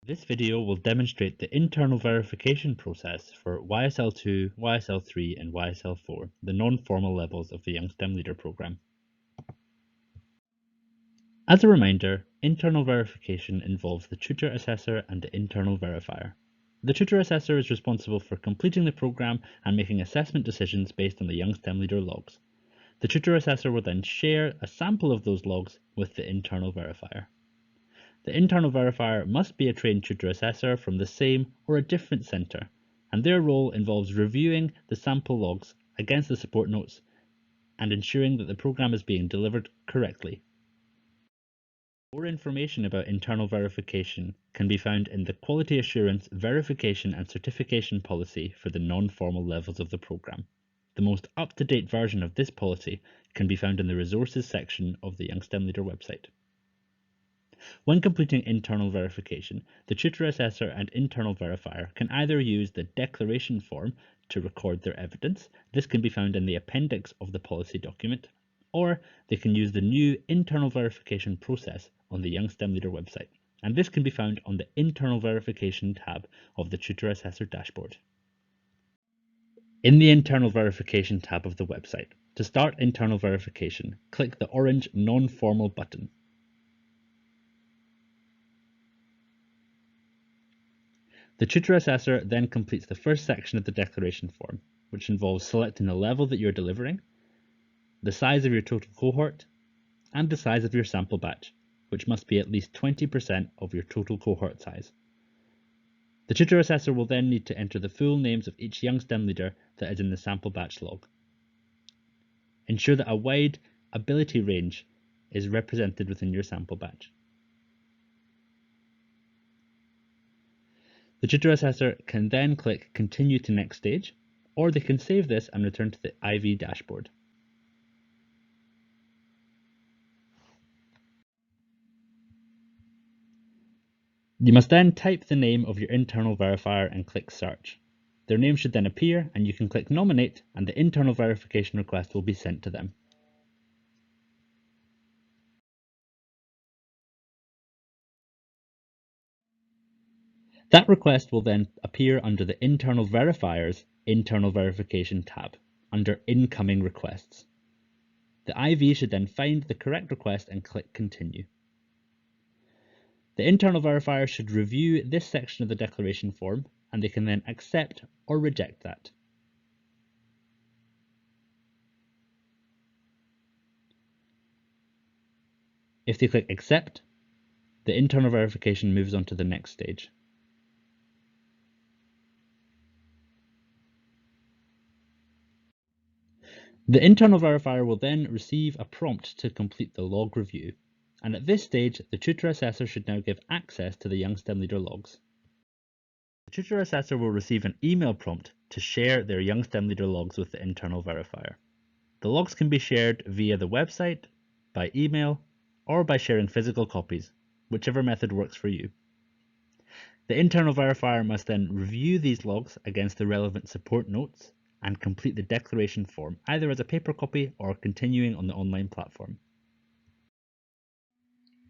This video will demonstrate the internal verification process for YSL2, YSL3 and YSL4, the non-formal levels of the Young STEM Leader program. As a reminder, internal verification involves the Tutor Assessor and the internal verifier. The Tutor Assessor is responsible for completing the program and making assessment decisions based on the Young STEM Leader logs. The Tutor Assessor will then share a sample of those logs with the internal verifier. The internal verifier must be a trained tutor assessor from the same or a different centre, and their role involves reviewing the sample logs against the support notes and ensuring that the programme is being delivered correctly. More information about internal verification can be found in the Quality Assurance Verification and Certification Policy for the non-formal levels of the programme. The most up-to-date version of this policy can be found in the Resources section of the Young STEM Leader website. When completing internal verification, the tutor assessor and internal verifier can either use the declaration form to record their evidence. This can be found in the appendix of the policy document, or they can use the new internal verification process on the Young STEM Leader website, and this can be found on the internal verification tab of the tutor assessor dashboard. In the internal verification tab of the website, to start internal verification, click the orange non-formal button. The tutor assessor then completes the first section of the declaration form, which involves selecting the level that you're delivering, the size of your total cohort, and the size of your sample batch, which must be at least 20% of your total cohort size. The tutor assessor will then need to enter the full names of each Young STEM leader that is in the sample batch log. Ensure that a wide ability range is represented within your sample batch. The tutor assessor can then click Continue to Next Stage, or they can save this and return to the IV dashboard. You must then type the name of your internal verifier and click Search. Their name should then appear and you can click Nominate and the internal verification request will be sent to them. That request will then appear under the internal verifier's internal verification tab, under Incoming Requests. The IV should then find the correct request and click Continue. The internal verifier should review this section of the declaration form and they can then accept or reject that. If they click Accept, the internal verification moves on to the next stage. The internal verifier will then receive a prompt to complete the log review, and at this stage, the tutor assessor should now give access to the Young STEM Leader logs. The tutor assessor will receive an email prompt to share their Young STEM Leader logs with the internal verifier. The logs can be shared via the website, by email, or by sharing physical copies, whichever method works for you. The internal verifier must then review these logs against the relevant support notes and complete the declaration form, either as a paper copy or continuing on the online platform.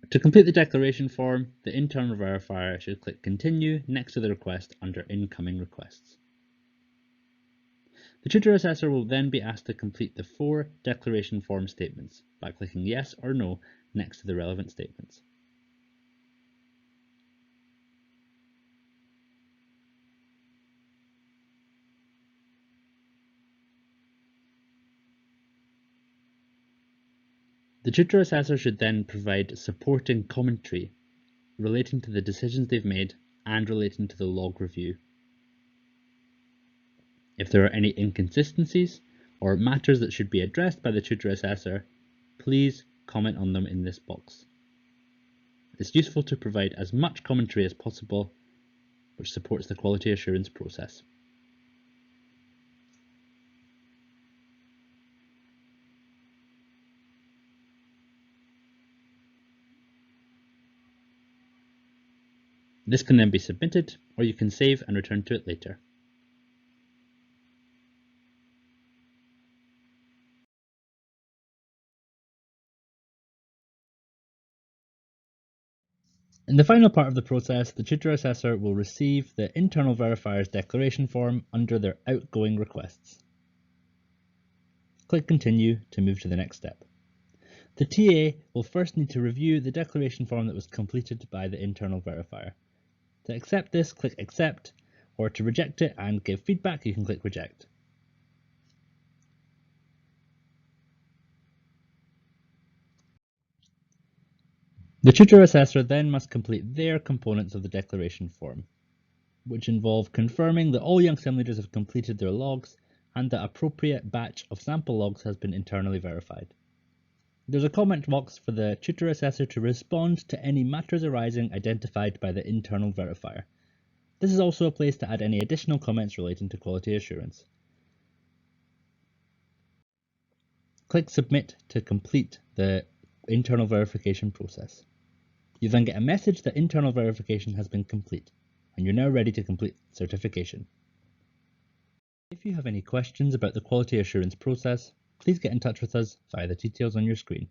To complete the declaration form, the internal verifier should click Continue next to the request under Incoming Requests. The tutor assessor will then be asked to complete the 4 declaration form statements by clicking Yes or No next to the relevant statements. The tutor assessor should then provide supporting commentary relating to the decisions they've made and relating to the log review. If there are any inconsistencies or matters that should be addressed by the tutor assessor, please comment on them in this box. It's useful to provide as much commentary as possible, which supports the quality assurance process. This can then be submitted, or you can save and return to it later. In the final part of the process, the Tutor Assessor will receive the internal verifier's declaration form under their outgoing requests. Click Continue to move to the next step. The TA will first need to review the declaration form that was completed by the internal verifier. To accept this, click Accept, or to reject it and give feedback, you can click Reject. The Tutor Assessor then must complete their components of the declaration form, which involve confirming that all young STEM leaders have completed their logs and that appropriate batch of sample logs has been internally verified. There's a comment box for the Tutor Assessor to respond to any matters arising identified by the internal verifier. This is also a place to add any additional comments relating to quality assurance. Click Submit to complete the internal verification process. You then get a message that internal verification has been complete, and you're now ready to complete certification. If you have any questions about the quality assurance process, please get in touch with us via the details on your screen.